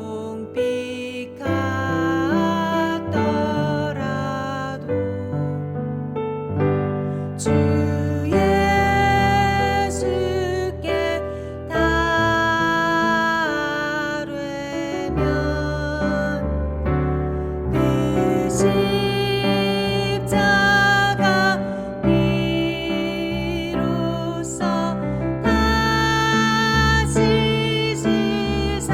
주홍빛 같더라도 주 예수께 달되면 그 십자가 비로소 다시 지사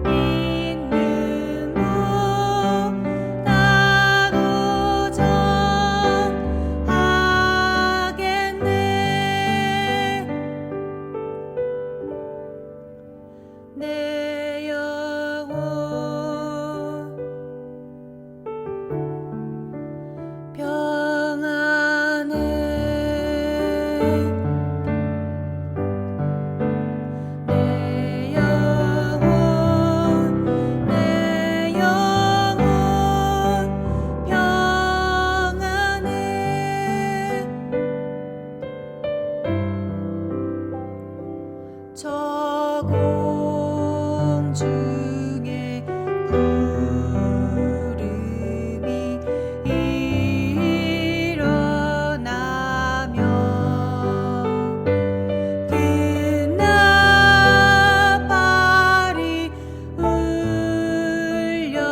있는 무 나도 전하겠네. 내 영혼 평안해. 내 영혼 평안해. 저 공중에 구름이 일어나며 그 나팔이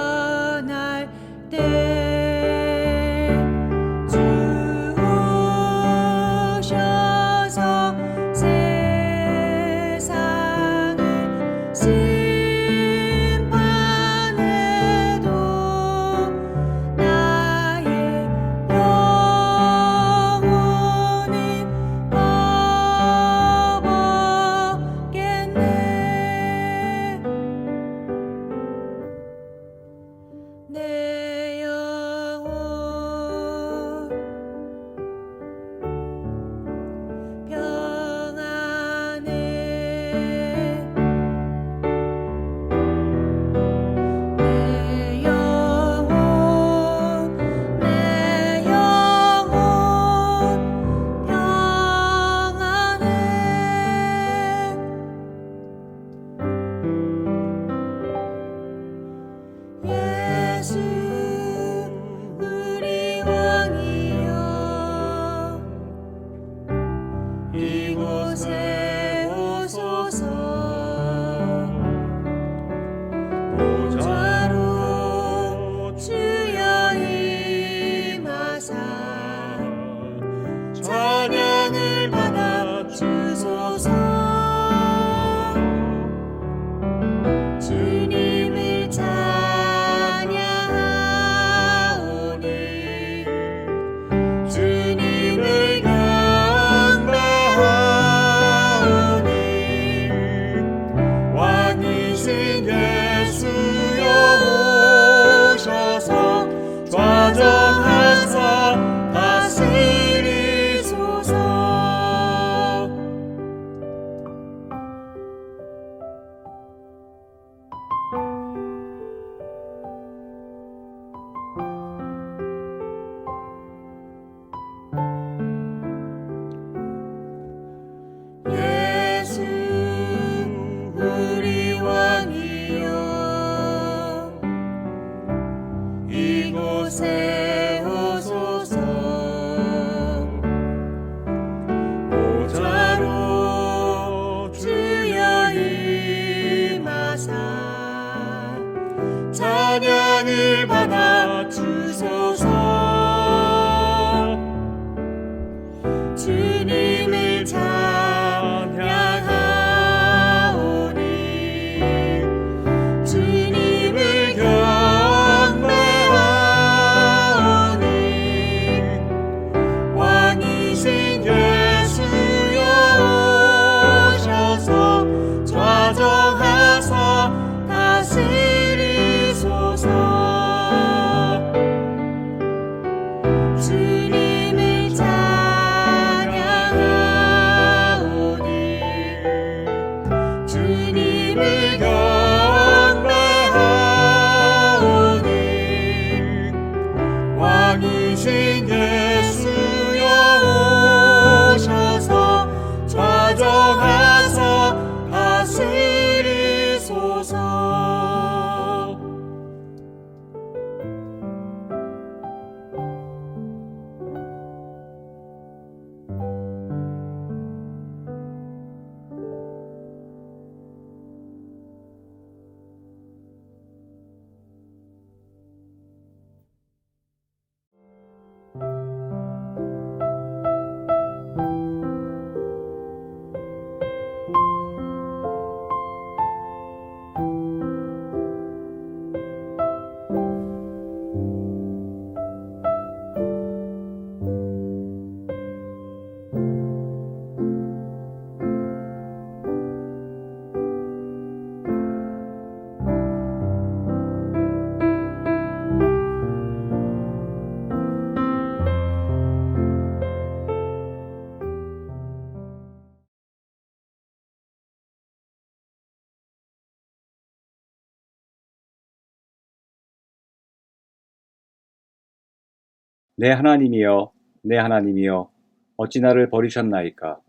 울려날 때 주 오셔서 세상을 내 하나님이여, 내 하나님이여, 어찌 나를 버리셨나이까?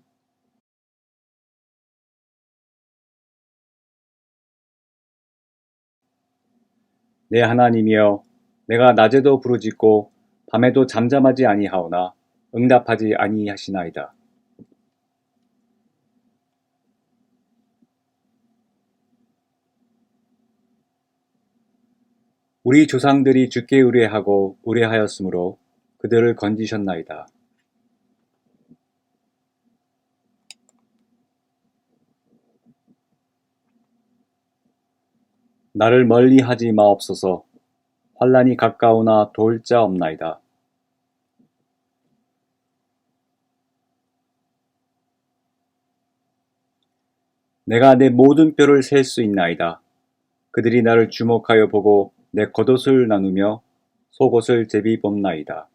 내 하나님이여, 내가 낮에도 부르짖고 밤에도 잠잠하지 아니하오나 응답하지 아니하시나이다. 우리 조상들이 주께 의뢰하고 의뢰하였으므로 그들을 건지셨나이다. 나를 멀리하지 마옵소서. 환난이 가까우나 도울 자 없나이다. 내가 내 모든 뼈를 셀 수 있나이다. 그들이 나를 주목하여 보고 내 겉옷을 나누며 속옷을 제비 뽑나이다.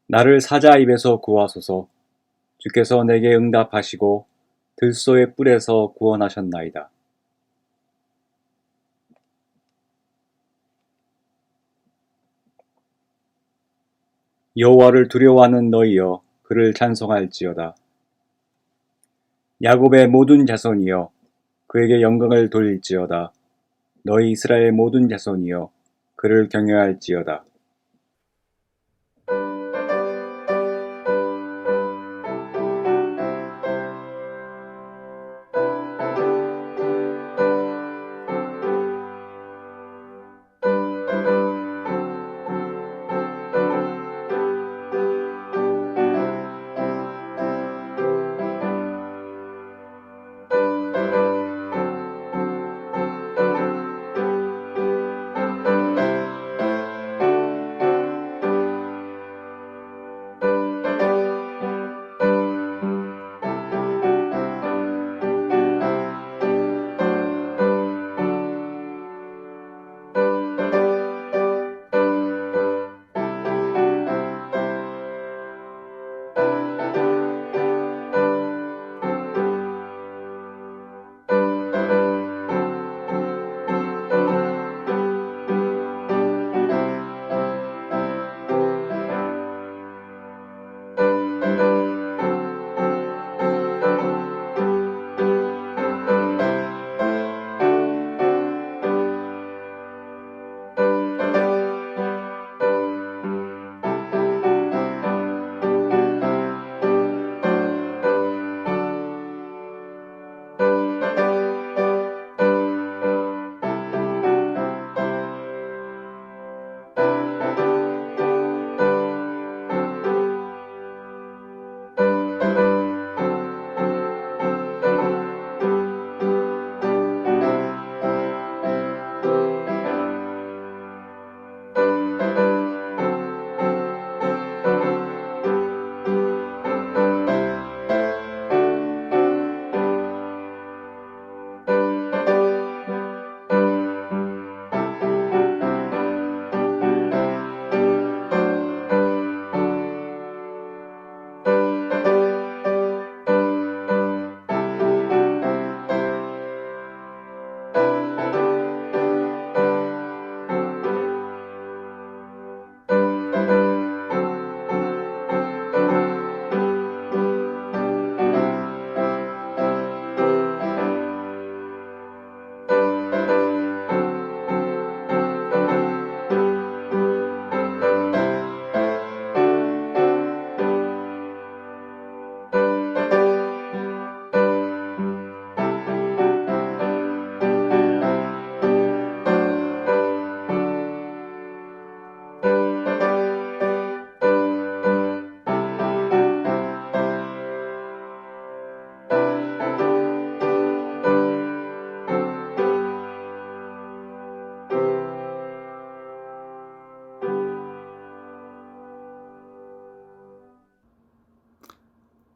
나를 사자 입에서 구하소서. 주께서 내게 응답하시고 들소의 뿔에서 구원하셨나이다. 여호와를 두려워하는 너희여, 그를 찬송할지어다. 야곱의 모든 자손이여, 그에게 영광을 돌릴지어다. 너희 이스라엘 모든 자손이여, 그를 경외할지어다.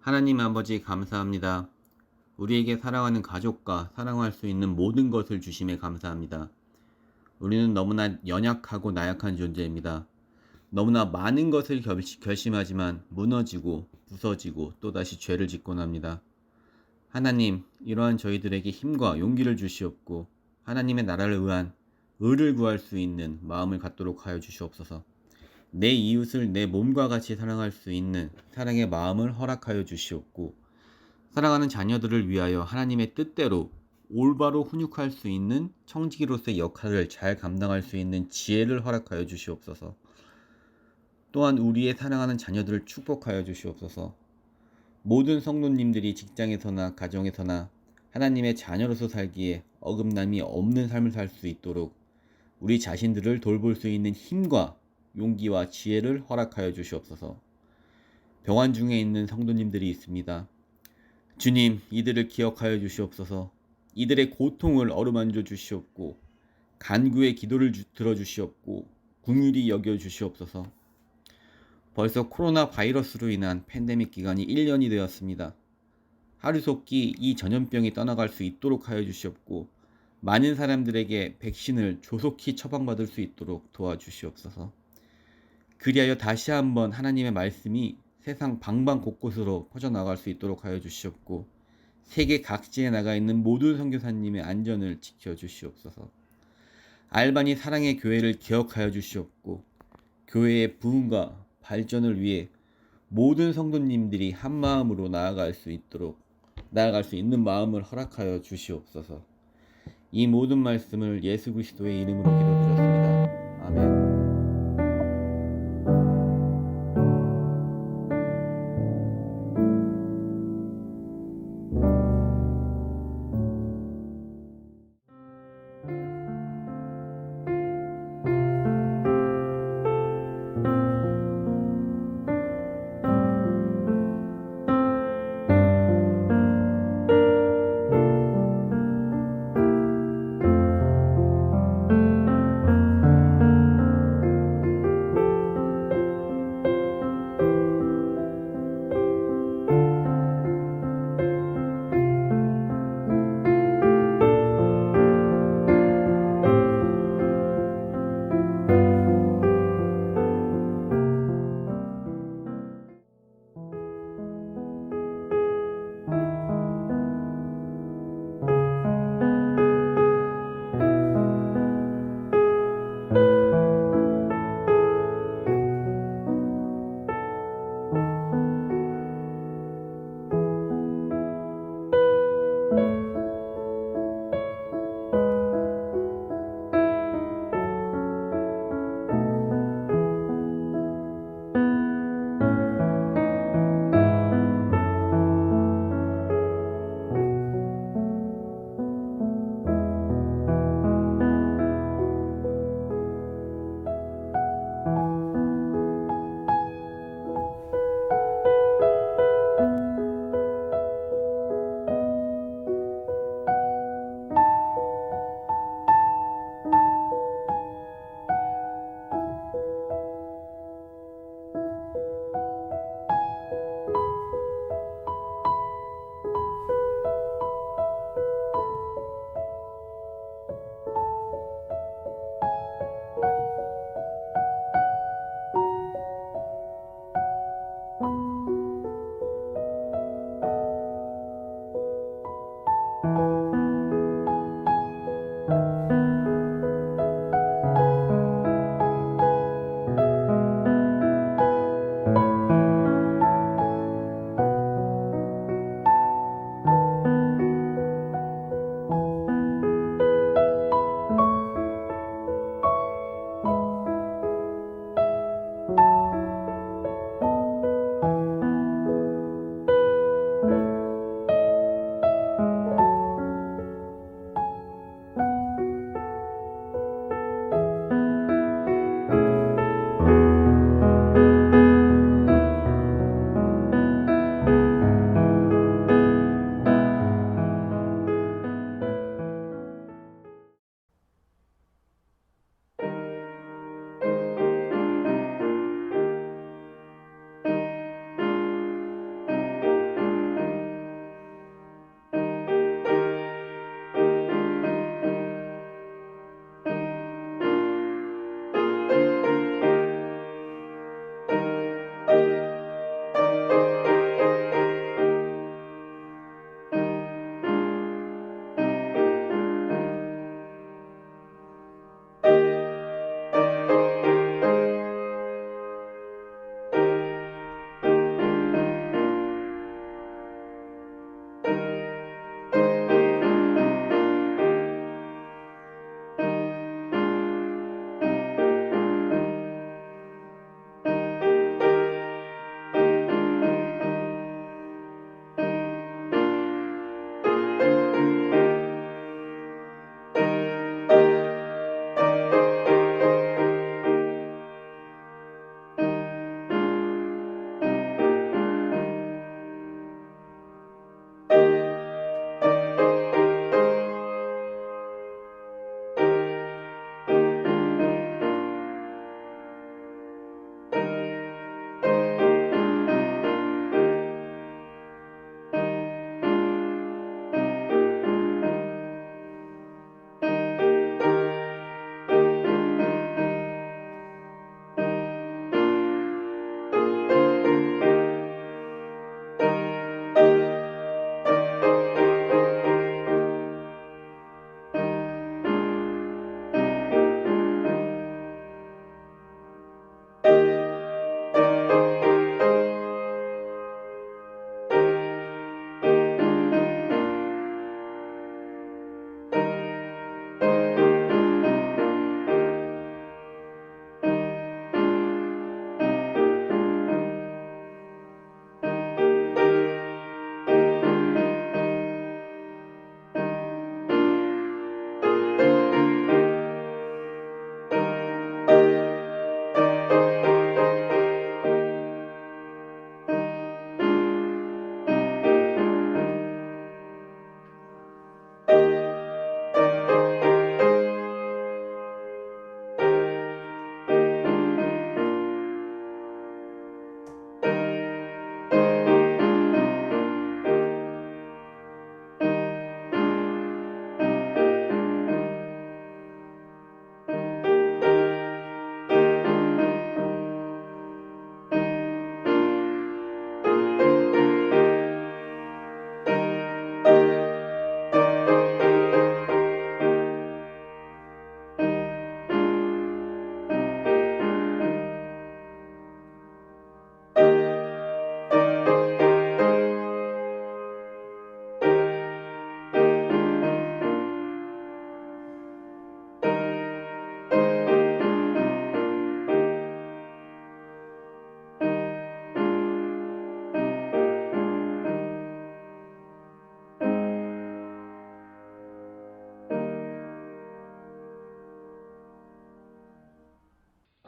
하나님 아버지 감사합니다. 우리에게 사랑하는 가족과 사랑할 수 있는 모든 것을 주심에 감사합니다. 우리는 너무나 연약하고 나약한 존재입니다. 너무나 많은 것을 결심하지만 무너지고 부서지고 또다시 죄를 짓곤 합니다. 하나님, 이러한 저희들에게 힘과 용기를 주시옵고 하나님의 나라를 위한 의를 구할 수 있는 마음을 갖도록 하여 주시옵소서. 내 이웃을 내 몸과 같이 사랑할 수 있는 사랑의 마음을 허락하여 주시옵고 사랑하는 자녀들을 위하여 하나님의 뜻대로 올바로 훈육할 수 있는 청지기로서의 역할을 잘 감당할 수 있는 지혜를 허락하여 주시옵소서. 또한 우리의 사랑하는 자녀들을 축복하여 주시옵소서. 모든 성도님들이 직장에서나 가정에서나 하나님의 자녀로서 살기에 어긋남이 없는 삶을 살 수 있도록 우리 자신들을 돌볼 수 있는 힘과 용기와 지혜를 허락하여 주시옵소서. 병환 중에 있는 성도님들이 있습니다. 주님, 이들을 기억하여 주시옵소서. 이들의 고통을 어루만져 주시옵고 간구의 기도를 들어주시옵고 긍휼히 여겨 주시옵소서. 벌써 코로나 바이러스로 인한 팬데믹 기간이 1년이 되었습니다. 하루속히 이 전염병이 떠나갈 수 있도록 하여 주시옵고 많은 사람들에게 백신을 조속히 처방받을 수 있도록 도와주시옵소서. 그리하여 다시 한번 하나님의 말씀이 세상 방방 곳곳으로 퍼져나갈 수 있도록 하여 주시옵고 세계 각지에 나가 있는 모든 선교사님의 안전을 지켜주시옵소서. 알바니 사랑의 교회를 기억하여 주시옵고 교회의 부흥과 발전을 위해 모든 성도님들이 한 마음으로 나아갈 수 있는 마음을 허락하여 주시옵소서. 이 모든 말씀을 예수 그리스도의 이름으로 기도드렸습니다. 아멘.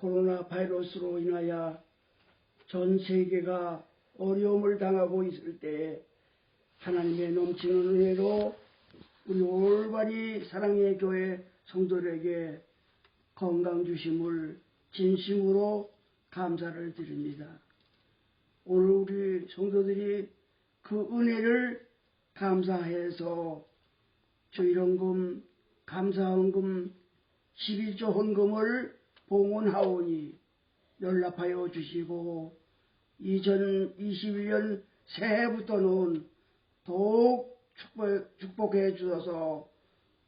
코로나 바이러스로 인하여 전 세계가 어려움을 당하고 있을 때 하나님의 넘치는 은혜로 우리 올바리 사랑의 교회 성도들에게 건강 주심을 진심으로 감사를 드립니다. 오늘 우리 성도들이 그 은혜를 감사해서 저희헌금, 감사헌금 11조 헌금을 봉헌하오니 연락하여 주시고 2021년 새해부터는 더욱 축복해 주셔서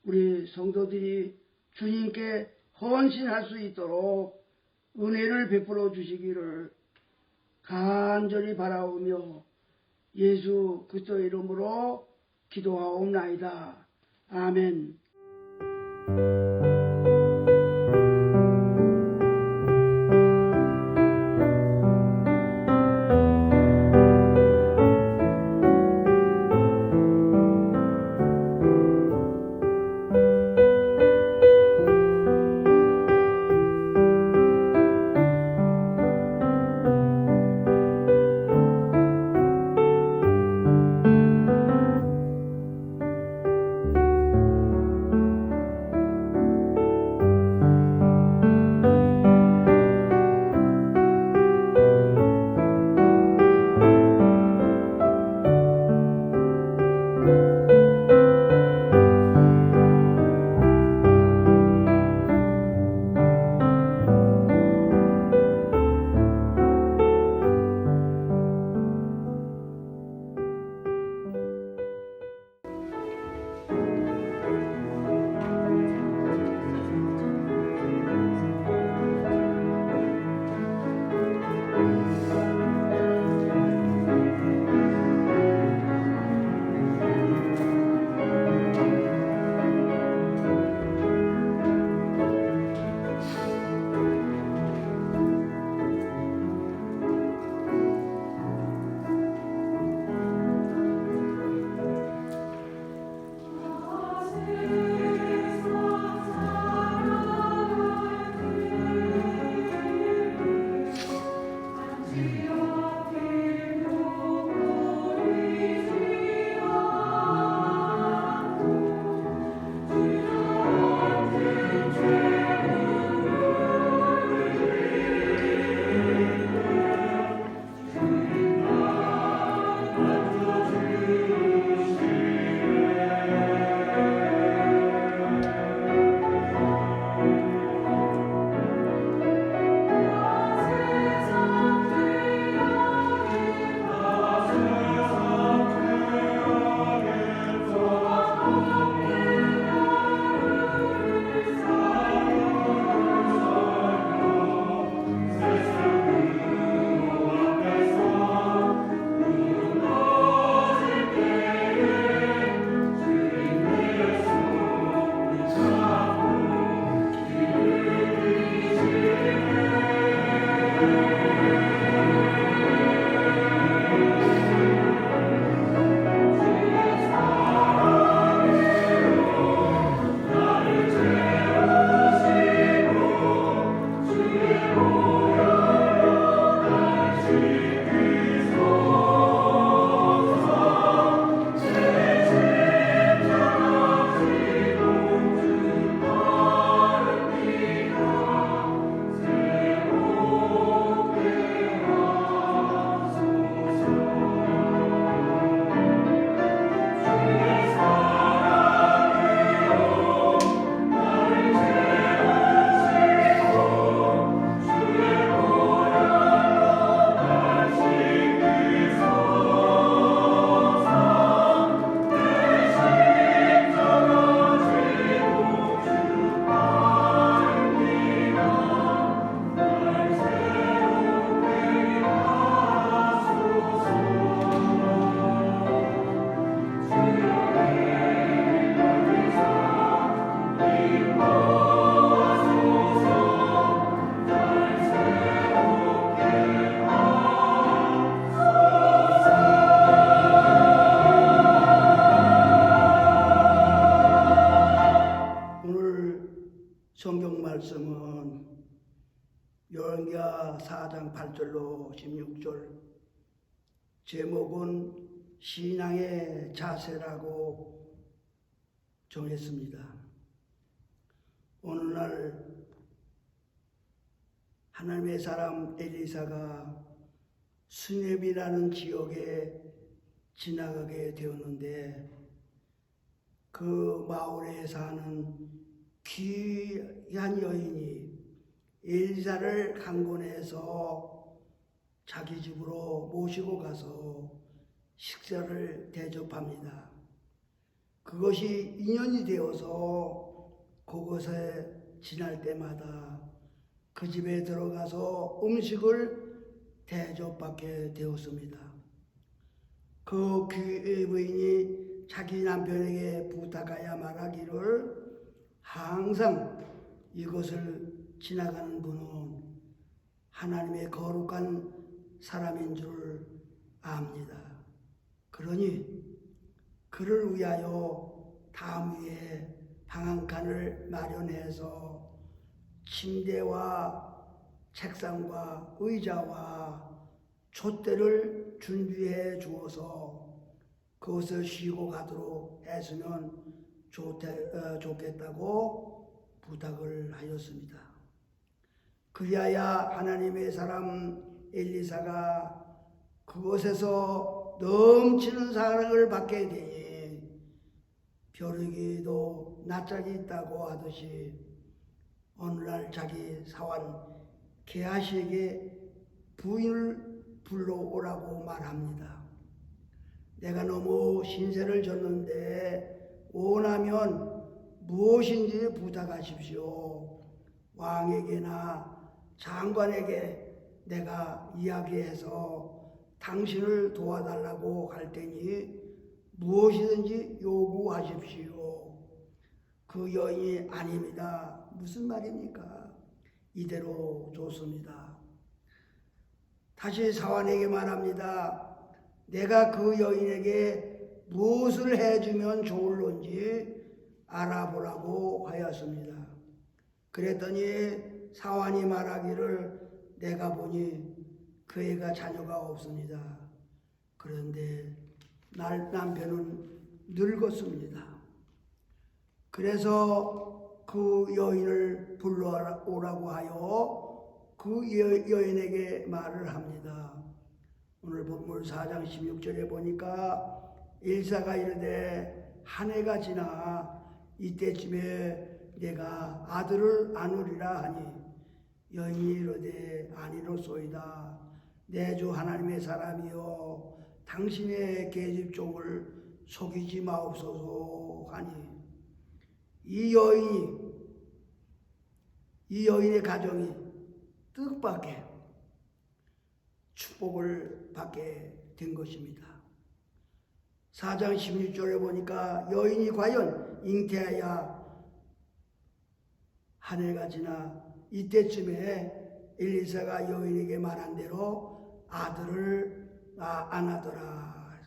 우리 성도들이 주님께 헌신할 수 있도록 은혜를 베풀어 주시기를 간절히 바라오며 예수 그리스도의 이름으로 기도하옵나이다. 아멘. 8절로 16절. 제목은 신앙의 자세라고 정했습니다. 어느 날 하나님의 사람 엘리사가 수넴이라는 지역에 지나가게 되었는데, 그 마을에 사는 귀한 여인이 엘리사를 강권해서 자기 집으로 모시고 가서 식사를 대접합니다. 그것이 인연이 되어서 그곳에 지날 때마다 그 집에 들어가서 음식을 대접받게 되었습니다. 그 부인이 자기 남편에게 부탁하여 말하기를, 항상 이것을 지나가는 분은 하나님의 거룩한 사람인 줄 압니다. 그러니 그를 위하여 다음 위에 방 한 칸을 마련해서 침대와 책상과 의자와 촛대를 준비해 주어서 그것을 쉬고 가도록 했으면 좋겠다고 부탁을 하였습니다. 그리하여 하나님의 사람 엘리사가 그곳에서 넘치는 사랑을 받게 되니 벼룩이도 낯짝이 있다고 하듯이 어느 날 자기 사환 게하시에게 부인을 불러오라고 말합니다. 내가 너무 신세를 졌는데 원하면 무엇인지 부탁하십시오. 왕에게나 장관에게 내가 이야기해서 당신을 도와달라고 할 테니 무엇이든지 요구하십시오. 그 여인이 아닙니다. 무슨 말입니까? 이대로 좋습니다. 다시 사환에게 말합니다. 내가 그 여인에게 무엇을 해주면 좋을런지 알아보라고 하였습니다. 그랬더니 사환이 말하기를, 내가 보니 그 애가 자녀가 없습니다. 그런데 남편은 늙었습니다. 그래서 그 여인을 불러오라고 하여 그 여인에게 말을 합니다. 오늘 본문 4장 16절에 보니까 엘사가 이르되 한 해가 지나 이때쯤에 내가 아들을 안으리라 하니 여인이 이르되 아니로소이다. 내 주 하나님의 사람이여 당신의 계집종을 속이지 마옵소서 하니, 이 여인의 가정이 뜻밖의 축복을 받게 된 것입니다. 4장 16절에 보니까 여인이 과연 잉태하여 한 해가 지나 이때쯤에 엘리사가 여인에게 말한 대로 아들을 안하더라.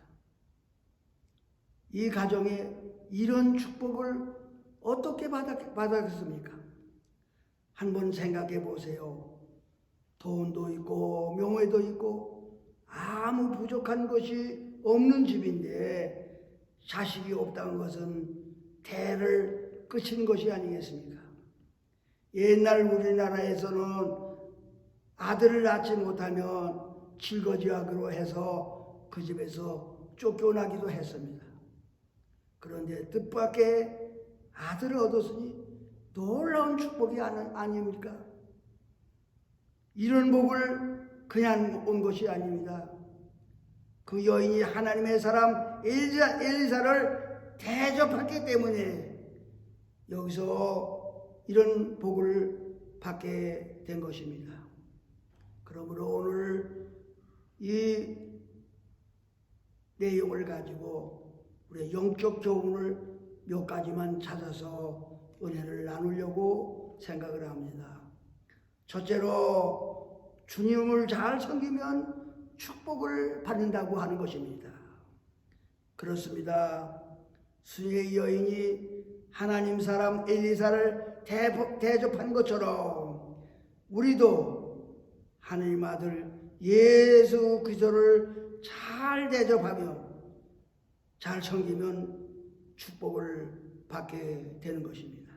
이 가정에 이런 축복을 어떻게 받았습니까? 한번 생각해 보세요. 돈도 있고 명예도 있고 아무 부족한 것이 없는 집인데 자식이 없다는 것은 대를 끝인 것이 아니겠습니까? 옛날 우리나라에서는 아들을 낳지 못하면 질거지하기로 해서 그 집에서 쫓겨나기도 했습니다. 그런데 뜻밖의 아들을 얻었으니 놀라운 축복이 아닙니까? 이런 복을 그냥 온 것이 아닙니다. 그 여인이 하나님의 사람 엘리사를 대접했기 때문에 여기서 이런 복을 받게 된 것입니다. 그러므로 오늘 이 내용을 가지고 우리의 영적 교훈을 몇 가지만 찾아서 은혜를 나누려고 생각을 합니다. 첫째로 주님을 잘 섬기면 축복을 받는다고 하는 것입니다. 그렇습니다. 수의 여인이 하나님 사람 엘리사를 대접한 것처럼 우리도 하나님 아들 예수 그리스도를 잘 대접하며 잘 섬기면 축복을 받게 되는 것입니다.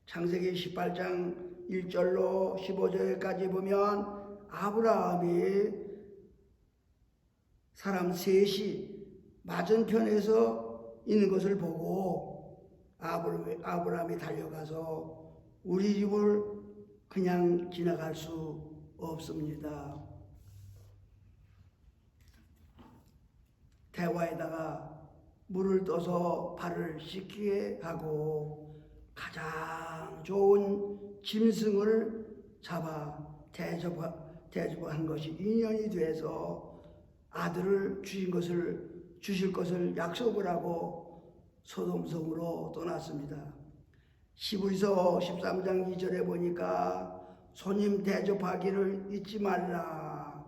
창세기 18장 1절로 15절까지 보면 아브라함이 사람 셋이 맞은편에서 있는 것을 보고 아브라함이 달려가서 우리 집을 그냥 지나갈 수 없습니다. 대화에다가 물을 떠서 발을 씻게 하고 가장 좋은 짐승을 잡아 대접한 것이 인연이 돼서 아들을 주실 것을 약속을 하고 소돔성으로 떠났습니다. 히브리서 13장 2절에 보니까 손님 대접하기를 잊지 말라.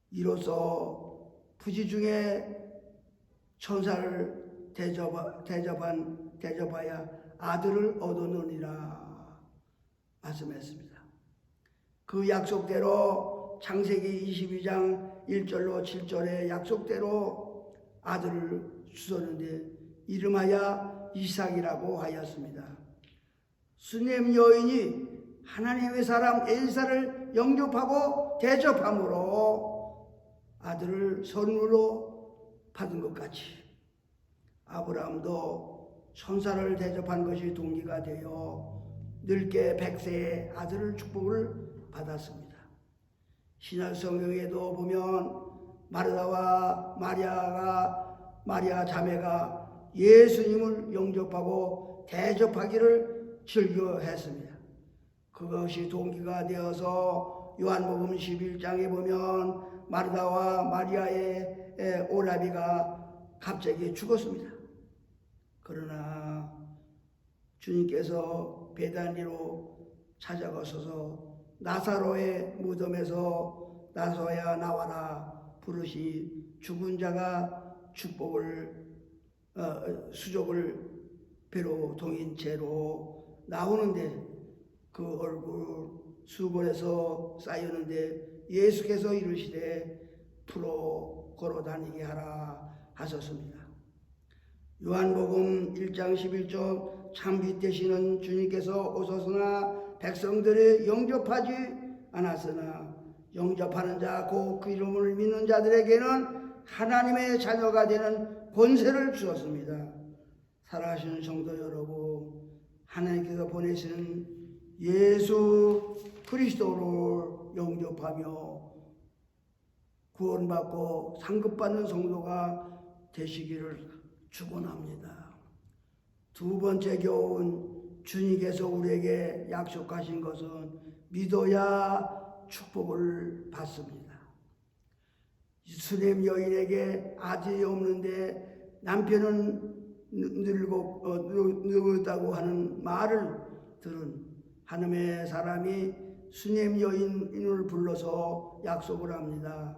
이로써 부지 중에 천사를 대접하여 아들을 얻어놓으리라 말씀했습니다. 그 약속대로 창세기 22장 1절로 7절의 약속대로 아들을 주셨는데 이름하여 이삭이라고 하였습니다. 수넴 여인이 하나님의 사람 엘사를 영접하고 대접함으로 아들을 선물로 받은 것 같이 아브라함도 천사를 대접한 것이 동기가 되어 늙게 100세의 아들을 축복을 받았습니다. 신약 성경에도 보면 마르다와 마리아 자매가 예수님을 영접하고 대접하기를 즐겨했습니다. 그것이 동기가 되어서 요한복음 11장에 보면 마르다와 마리아의 오라비가 갑자기 죽었습니다. 그러나 주님께서 베다니로 찾아가셔서 나사로의 무덤에서 나사로야 나와라 부르시 죽은 자가 수족을 배로 동인 채로 나오는데 그 얼굴 수골에서 쌓였는데 예수께서 이르시되 풀어 걸어 다니게 하라 하셨습니다. 요한복음 1장 11절 참빛 되시는 주님께서 오셨으나 백성들이 영접하지 않았으나 영접하는 자 곧 그 이름을 믿는 자들에게는 하나님의 자녀가 되는 권세를 주었습니다. 살아가시는 성도 여러분, 하나님께서 보내시는 예수 그리스도를 영접하며 구원받고 상급받는 성도가 되시기를 축원합니다. 두 번째 교훈, 주님께서 우리에게 약속하신 것은 믿어야 축복을 받습니다. 수넴 여인에게 아들이 없는데 남편은 늙었다고 하는 말을 들은 하나님의 사람이 수넴 여인을 불러서 약속을 합니다.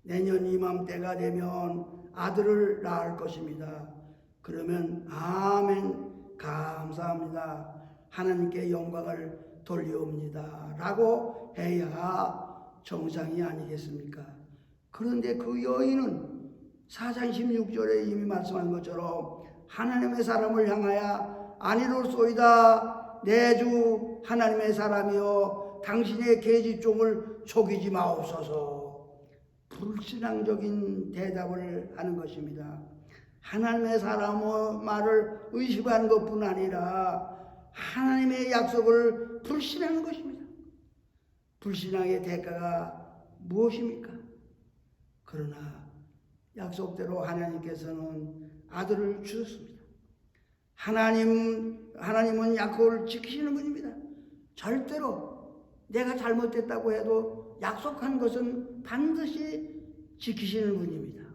내년 이맘때가 되면 아들을 낳을 것입니다. 그러면 아멘 감사합니다. 하나님께 영광을 돌려옵니다. 라고 해야 정상이 아니겠습니까? 그런데 그 여인은 4장 16절에 이미 말씀한 것처럼 하나님의 사람을 향하여 아니로소이다 내 주 하나님의 사람이여 당신의 계집종을 속이지 마옵소서 불신앙적인 대답을 하는 것입니다. 하나님의 사람의 말을 의심하는 것뿐 아니라 하나님의 약속을 불신하는 것입니다. 불신앙의 대가가 무엇입니까? 그러나 약속대로 하나님께서는 아들을 주셨습니다. 하나님은 약속을 지키시는 분입니다. 절대로 내가 잘못됐다고 해도 약속한 것은 반드시 지키시는 분입니다.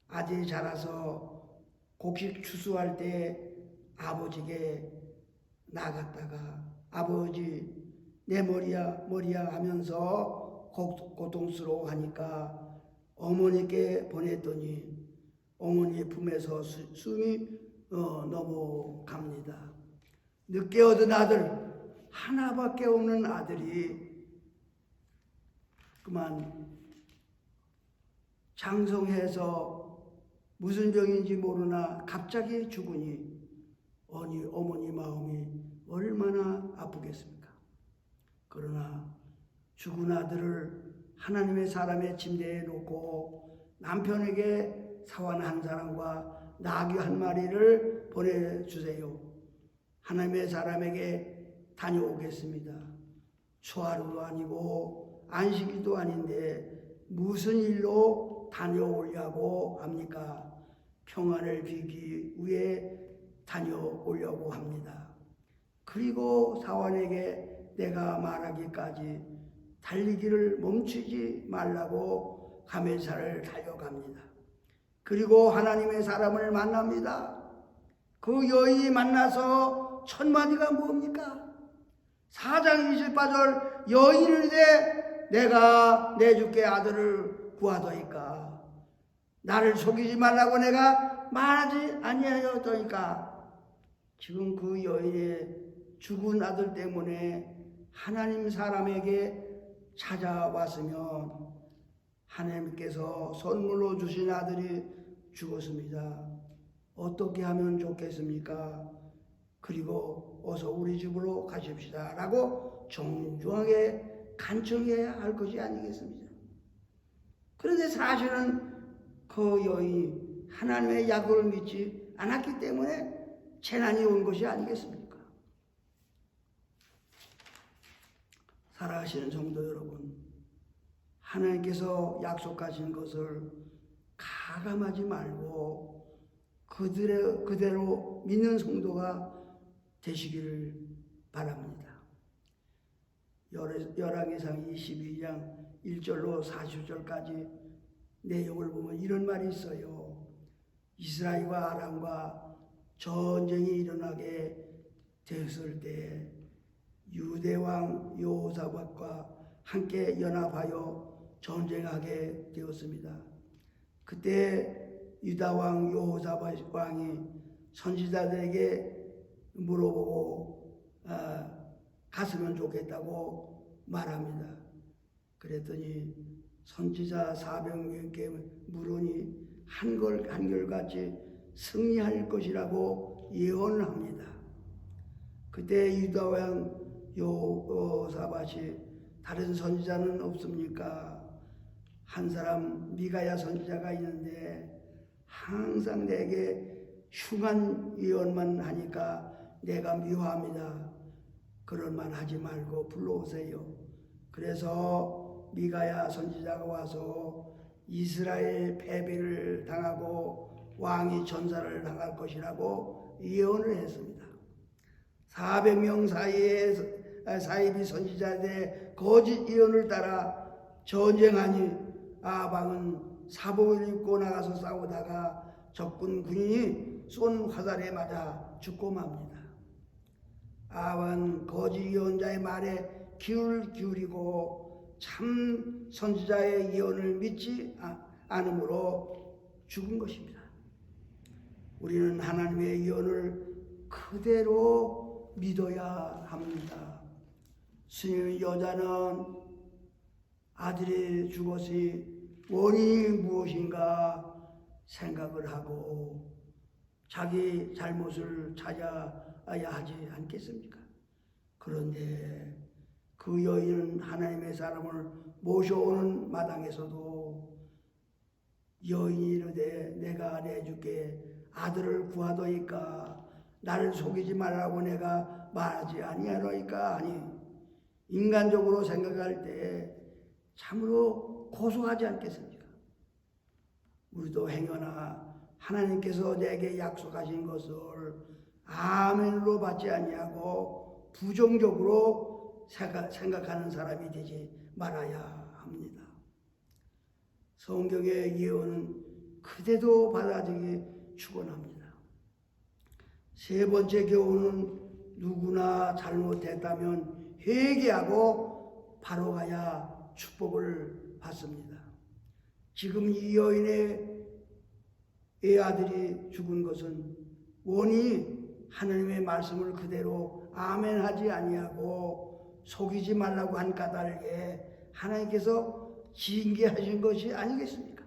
아들이 자라서 곡식 추수할 때 아버지에게 나갔다가 아버지 내 머리야 하면서 고통스러워하니까 어머니께 보냈더니 어머니의 품에서 숨이 넘어갑니다. 늦게 얻은 아들, 하나밖에 없는 아들이 그만 장성해서 무슨 병인지 모르나 갑자기 죽으니 어머니 마음이 얼마나 아프겠습니까? 그러나 죽은 아들을 하나님의 사람의 침대에 놓고 남편에게 사원 한 사람과 나귀 한 마리를 보내주세요. 하나님의 사람에게 다녀오겠습니다. 초하루도 아니고 안식일도 아닌데 무슨 일로 다녀오려고 합니까? 평안을 빌기 위해 다녀오려고 합니다. 그리고 사원에게 내가 말하기까지 달리기를 멈추지 말라고 가면사를 달려갑니다. 그리고 하나님의 사람을 만납니다. 그 여인이 만나서 첫 마디가 뭡니까? 4장 28절 여인을 대 내가 내 주께 아들을 구하더이까 나를 속이지 말라고 내가 말하지 아니하였더이까. 지금 그 여인의 죽은 아들 때문에 하나님 사람에게 찾아왔으면 하나님께서 선물로 주신 아들이 죽었습니다. 어떻게 하면 좋겠습니까? 그리고 어서 우리 집으로 가십시다 라고 정중하게 간청해야 할 것이 아니겠습니까? 그런데 사실은 그 여인이 하나님의 약속을 믿지 않았기 때문에 재난이 온 것이 아니겠습니까? 살아가시는 성도 여러분, 하나님께서 약속하신 것을 가감하지 말고 그대로 믿는 성도가 되시기를 바랍니다. 열왕기상 22장 1절로 40절까지 내용을 보면 이런 말이 있어요. 이스라엘과 아람과 전쟁이 일어나게 되었을 때 유대왕 여호사밧과 함께 연합하여 전쟁하게 되었습니다. 그때 유다왕 여호사밧 왕이 선지자들에게 물어보고 갔으면 좋겠다고 말합니다. 그랬더니 선지자 400명께 물으니 한결같이 승리할 것이라고 예언을 합니다. 그때 유다왕 여호사밧이 다른 선지자는 없습니까? 한 사람 미가야 선지자가 있는데 항상 내게 흉한 예언만 하니까 내가 미워합니다. 그런 말 하지 말고 불러오세요. 그래서 미가야 선지자가 와서 이스라엘 패배를 당하고 왕이 전사를 당할 것이라고 예언을 했습니다. 400명 사이비 선지자들의 거짓 예언을 따라 전쟁하니 아방은 사복을 입고 나가서 싸우다가 적군 군인이 쏜 화살에 맞아 죽고 맙니다. 아방은 거짓 예언자의 말에 귀를 기울이고 참 선지자의 예언을 믿지 않으므로 죽은 것입니다. 우리는 하나님의 예언을 그대로 믿어야 합니다. 스님 여자는 아들이 죽었으니 원인이 무엇인가 생각을 하고 자기 잘못을 찾아야 하지 않겠습니까? 그런데 그 여인은 하나님의 사람을 모셔오는 마당에서도 여인이 이르되 내가 내 주께 아들을 구하더이까 나를 속이지 말라고 내가 말하지 아니하노이까 하니 인간적으로 생각할 때 참으로 고소하지 않겠습니까? 우리도 행여나 하나님께서 내게 약속하신 것을 아멘으로 받지 아니하고 부정적으로 생각하는 사람이 되지 말아야 합니다. 성경의 예언은 그대도 받아들이기 축원합니다. 세 번째 교훈은 누구나 잘못했다면 회개하고 바로 가야 축복을 받습니다. 지금 이 여인의 아들이 죽은 것은 원인이 하나님의 말씀을 그대로 아멘하지 아니하고 속이지 말라고 한 까닭에 하나님께서 징계하신 것이 아니겠습니까?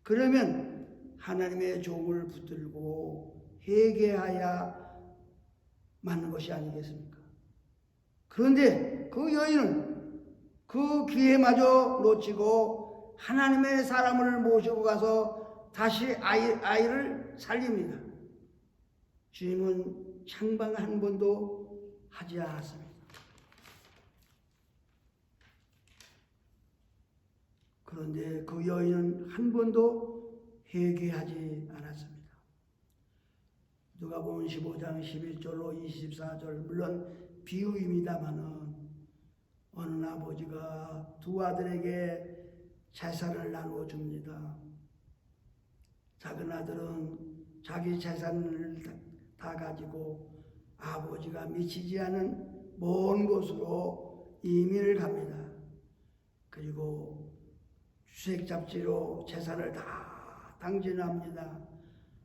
그러면 하나님의 종을 붙들고 회개하야 맞는 것이 아니겠습니까? 그런데 그 여인은 그 기회마저 놓치고 하나님의 사람을 모시고 가서 다시 아이를 살립니다. 주님은 창방 한 번도 하지 않았습니다. 그런데 그 여인은 한 번도 회개하지 않았습니다. 누가복음 15장 11절로 24절, 물론 비유입니다마는 어느 아버지가 두 아들에게 재산을 나누어 줍니다. 작은 아들은 자기 재산을 다 가지고 아버지가 미치지 않은 먼 곳으로 이민을 갑니다. 그리고 주색 잡지로 재산을 다 당진합니다.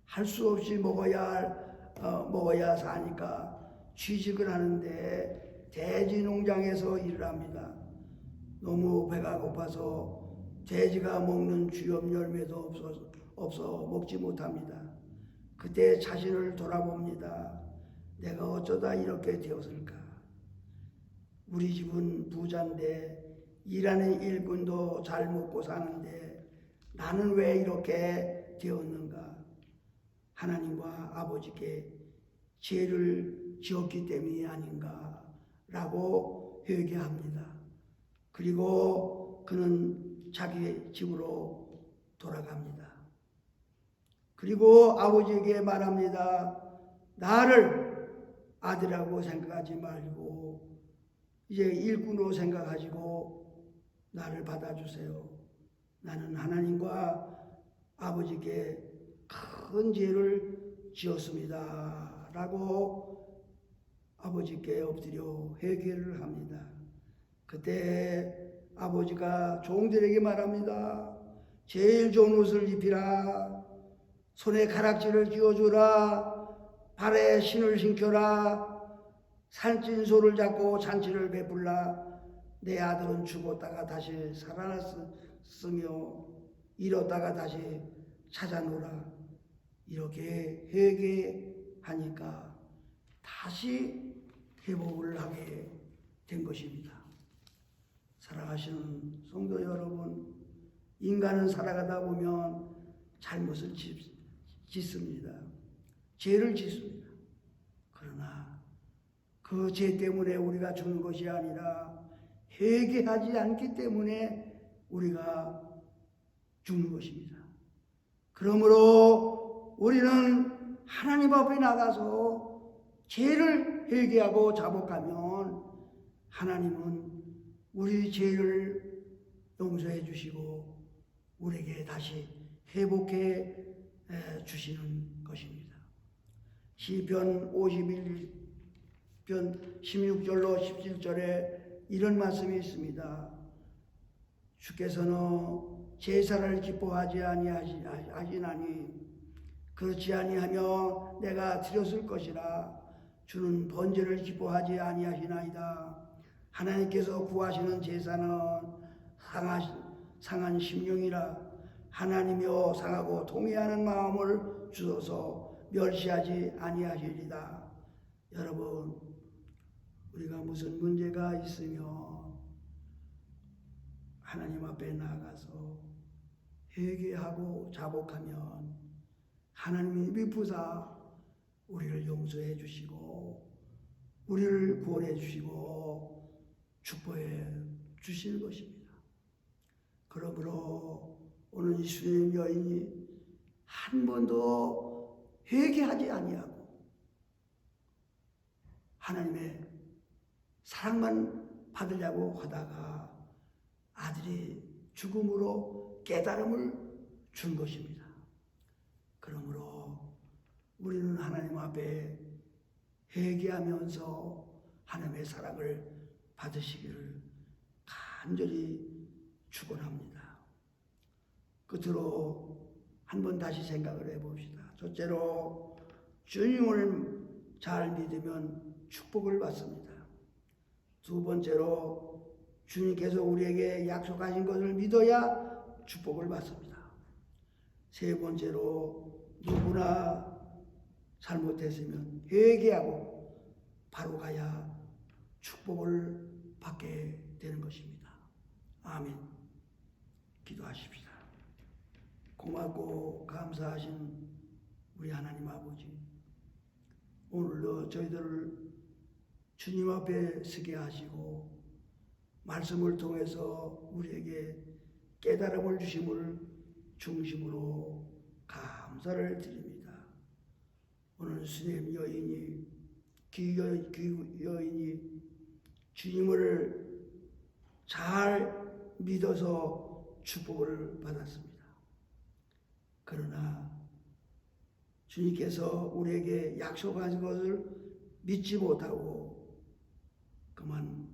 할 수 없이 먹어야 사니까 취직을 하는데 돼지 농장에서 일을 합니다. 너무 배가 고파서 돼지가 먹는 주염 열매도 없어 먹지 못합니다. 그때 자신을 돌아봅니다. 내가 어쩌다 이렇게 되었을까? 우리 집은 부자인데 일하는 일꾼도 잘 먹고 사는데 나는 왜 이렇게 되었는가? 하나님과 아버지께 죄를 지었기 때문이 아닌가? 라고 회개합니다. 그리고 그는 자기 집으로 돌아갑니다. 그리고 아버지에게 말합니다. 나를 아들이라고 생각하지 말고 이제 일꾼으로 생각하시고 나를 받아주세요. 나는 하나님과 아버지께 큰 죄를 지었습니다. 라고 아버지께 엎드려 회개를 합니다. 그때 아버지가 종들에게 말합니다. 제일 좋은 옷을 입히라. 손에 가락지를 끼워주라. 발에 신을 신겨라. 살찐 소를 잡고 잔치를 베풀라. 내 아들은 죽었다가 다시 살아났으며 잃었다가 다시 찾아노라. 이렇게 회개하니까 다시 회복을 하게 된 것입니다. 사랑하시는 성도 여러분, 인간은 살아가다 보면 잘못을 짓습니다. 죄를 짓습니다. 그러나 그 죄 때문에 우리가 죽는 것이 아니라 회개하지 않기 때문에 우리가 죽는 것입니다. 그러므로 우리는 하나님 앞에 나가서 죄를 회개하고 자복하면 하나님은 우리 죄를 용서해 주시고 우리에게 다시 회복해 주시는 것입니다. 시편 51편 16절로 17절에 이런 말씀이 있습니다. 주께서는 제사를 기뻐하지 아니하시나니 그렇지 아니하며 내가 드렸을 것이라. 주는 번제를 기뻐하지 아니하시나이다. 하나님께서 구하시는 제사는 상한 심령이라. 하나님이여 상하고 통회하는 마음을 주소서 멸시하지 아니하시리다. 여러분, 우리가 무슨 문제가 있으면 하나님 앞에 나아가서 회개하고 자복하면 하나님이 미쁘사 우리를 용서해 주시고 우리를 구원해 주시고 축복해 주시는 것입니다. 그러므로 오늘 이순신 여인이 한 번도 회개하지 아니하고 하나님의 사랑만 받으려고 하다가 아들이 죽음으로 깨달음을 준 것입니다. 그러므로 우리는 하나님 앞에 회개하면서 하나님의 사랑을 받으시기를 간절히 축원합니다. 끝으로 한번 다시 생각을 해봅시다. 첫째로 주님을 잘 믿으면 축복을 받습니다. 두 번째로 주님께서 우리에게 약속하신 것을 믿어야 축복을 받습니다. 세 번째로 누구나 잘못했으면 회개하고 바로 가야 축복을 받게 되는 것입니다. 아멘. 기도하십시다. 고맙고 감사하신 우리 하나님 아버지, 오늘도 저희들을 주님 앞에 서게 하시고 말씀을 통해서 우리에게 깨달음을 주심을 중심으로 감사를 드립니다. 오늘 수녀 여인이 여인이 주님을 잘 믿어서 축복을 받았습니다. 그러나 주님께서 우리에게 약속하신 것을 믿지 못하고 그만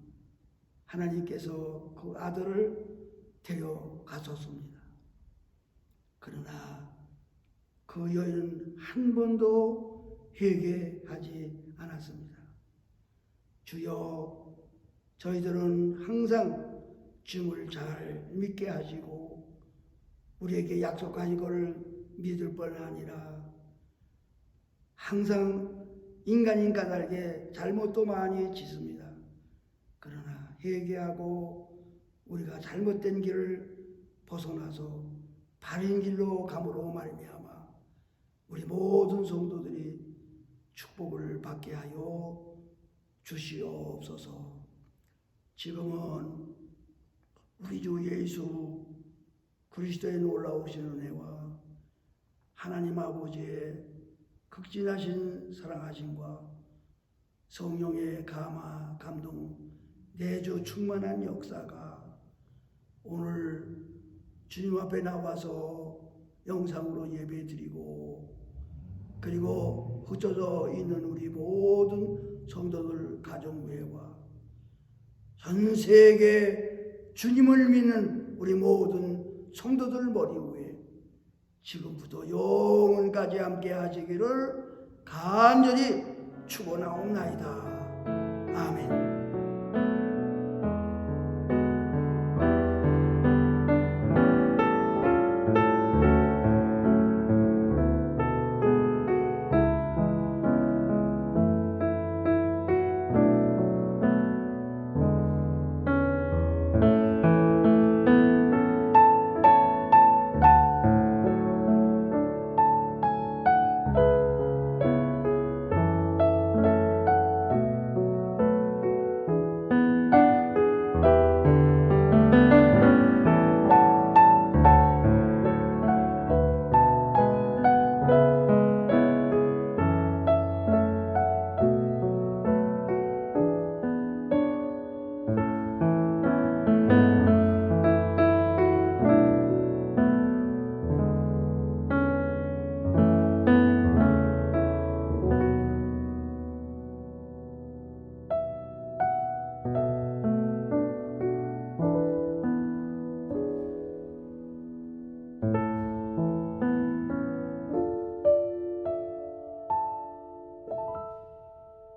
하나님께서 그 아들을 데려가셨습니다. 그러나 그 여인은 한 번도 회개하지 않았습니다. 주여, 저희들은 항상 주님을 잘 믿게 하시고 우리에게 약속하신 것을 믿을 뿐 아니라 항상 인간인 까닭에 잘못도 많이 짓습니다. 그러나 회개하고 우리가 잘못된 길을 벗어나서 바른 길로 감으로 말미암아 우리 모든 성도들이 축복을 받게 하여 주시옵소서. 지금은 우리 주 예수 그리스도의 놀라우신 은혜와 하나님 아버지의 극진하신 사랑하심과 성령의 감화 감동 내주 충만한 역사가 오늘 주님 앞에 나와서 영상으로 예배드리고 그리고 흩어져 있는 우리 모든 성도들 가정회와 전 세계 주님을 믿는 우리 모든 성도들 머리 위에 지금부터 영원까지 함께 하시기를 간절히 축원하옵나이다. 아멘.